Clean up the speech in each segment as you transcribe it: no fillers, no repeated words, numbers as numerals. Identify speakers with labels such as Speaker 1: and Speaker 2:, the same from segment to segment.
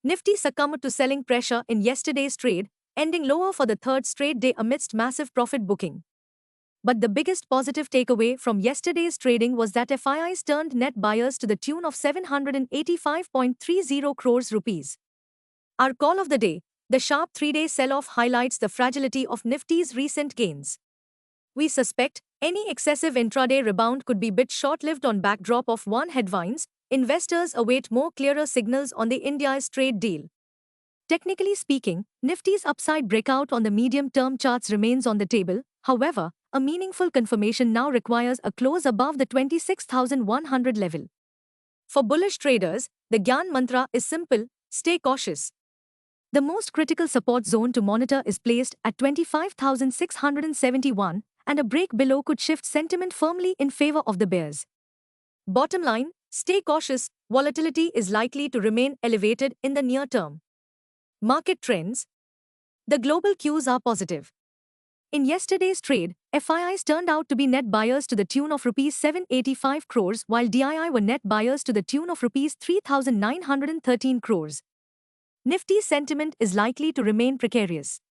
Speaker 1: Nifty succumbed to selling pressure in yesterday's trade, ending lower for the third straight day amidst massive profit booking. But the biggest positive takeaway from yesterday's trading was that FIIs turned net buyers to the tune of 785.30 crores rupees. Our call of the day: the sharp three-day sell-off highlights the fragility of Nifty's recent gains. We suspect any excessive intraday rebound could be bit short-lived on backdrop of one headwinds. Investors await more clearer signals on the India's trade deal. Technically speaking, Nifty's upside breakout on the medium-term charts remains on the table. However, a meaningful confirmation now requires a close above the 26,100 level. For bullish traders, the Gyan mantra is simple: stay cautious. The most critical support zone to monitor is placed at 25,671, and a break below could shift sentiment firmly in favor of the bears. Bottom line: stay cautious, volatility is likely to remain elevated in the near term. Market trends. The global cues are positive. In yesterday's trade, FIIs turned out to be net buyers to the tune of Rs 785 crores while DII were net buyers to the tune of Rs 3,913 crores. Nifty sentiment is likely to remain precarious.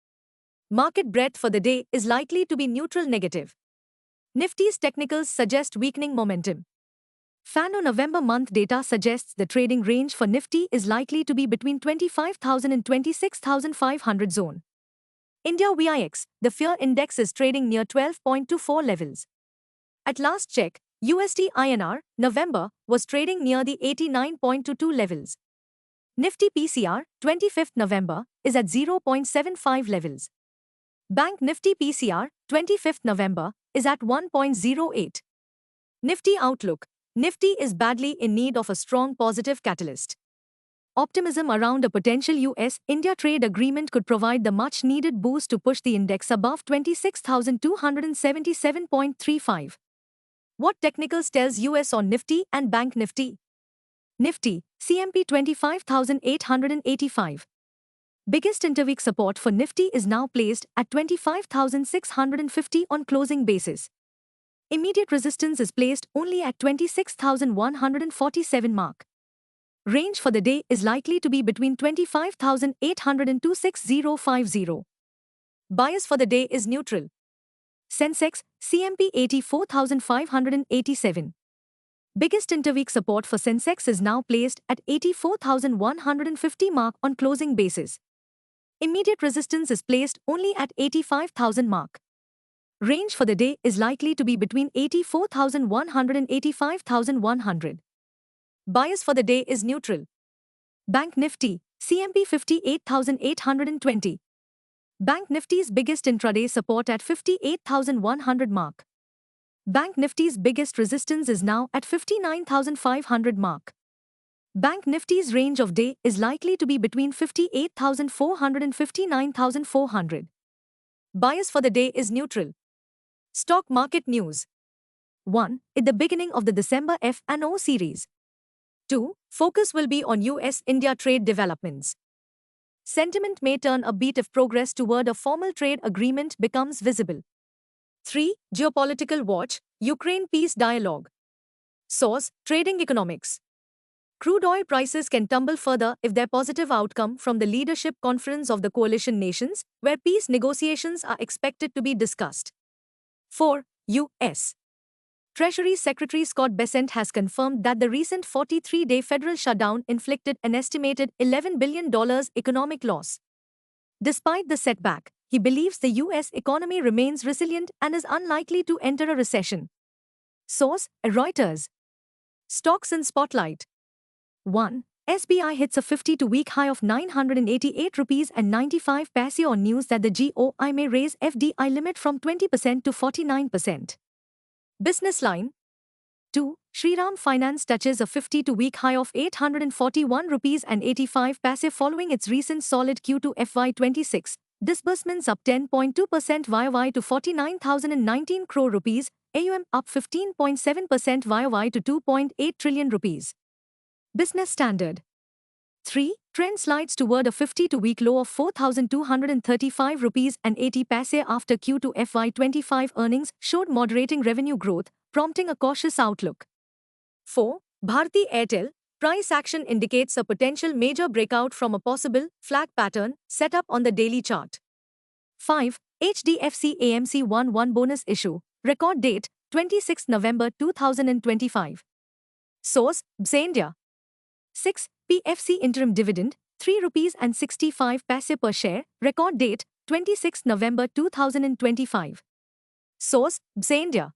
Speaker 1: Market breadth for the day is likely to be neutral negative. Nifty's technicals suggest weakening momentum. FANO November month data suggests the trading range for Nifty is likely to be between 25,000 and 26,500 zone. India VIX, the fear index, is trading near 12.24 levels. At last check, USD INR, November, was trading near the 89.22 levels. Nifty PCR, 25th November, is at 0.75 levels. Bank Nifty PCR, 25th November, is at 1.08. Nifty outlook. Nifty is badly in need of a strong positive catalyst. Optimism around a potential US-India trade agreement could provide the much-needed boost to push the index above 26,277.35. What technicals tells US on Nifty and Bank Nifty? Nifty, CMP 25,885. Biggest interweek support for Nifty is now placed at 25,650 on closing basis. Immediate resistance is placed only at 26,147 mark. Range for the day is likely to be between 25,800 and 26050. Bias for the day is neutral. Sensex, CMP 84,587. Biggest interweek support for Sensex is now placed at 84,150 mark on closing basis. Immediate resistance is placed only at 85,000 mark. Range for the day is likely to be between 84,100 and 85,100. Bias for the day is neutral. Bank Nifty, CMP 58,820. Bank Nifty's biggest intraday support at 58,100 mark. Bank Nifty's biggest resistance is now at 59,500 mark. Bank Nifty's range of day is likely to be between 58,400 and 59,400. Bias for the day is neutral. Stock market news. 1. At the beginning of the December F&O series. 2. Focus will be on US-India trade developments. Sentiment may turn upbeat if progress toward a formal trade agreement becomes visible. 3. Geopolitical watch, Ukraine peace dialogue. Source: Trading Economics. Crude oil prices can tumble further if their positive outcome from the leadership conference of the coalition nations, where peace negotiations are expected to be discussed. 4. U.S. Treasury Secretary Scott Bessent has confirmed that the recent 43-day federal shutdown inflicted an estimated $11 billion economic loss. Despite the setback, he believes the U.S. economy remains resilient and is unlikely to enter a recession. Source: Reuters. Stocks in spotlight. 1. SBI hits a 52-week high of 988 rupees and 95 paise on news that the GOI may raise FDI limit from 20% to 49%. Business line. 2. Shriram Finance touches a 52-week high of 841 rupees and 85 paise following its recent solid Q2 FY26. Disbursements up 10.2% YoY to 49,019 crore rupees, AUM up 15.7% YoY to 2.8 trillion rupees. Business Standard. 3. Trend slides toward a 52-week low of 4,235 rupees and 80 paise after Q2 FY25 earnings showed moderating revenue growth, prompting a cautious outlook. 4. Bharti Airtel, Price action indicates a potential major breakout from a possible flag pattern set up on the daily chart. 5. HDFC AMC 1 bonus issue. Record date 26 November 2025. Source BSE India. 6. PFC interim dividend 3 rupees and 65 paise per share. Record date 26 November 2025. Source BSE India.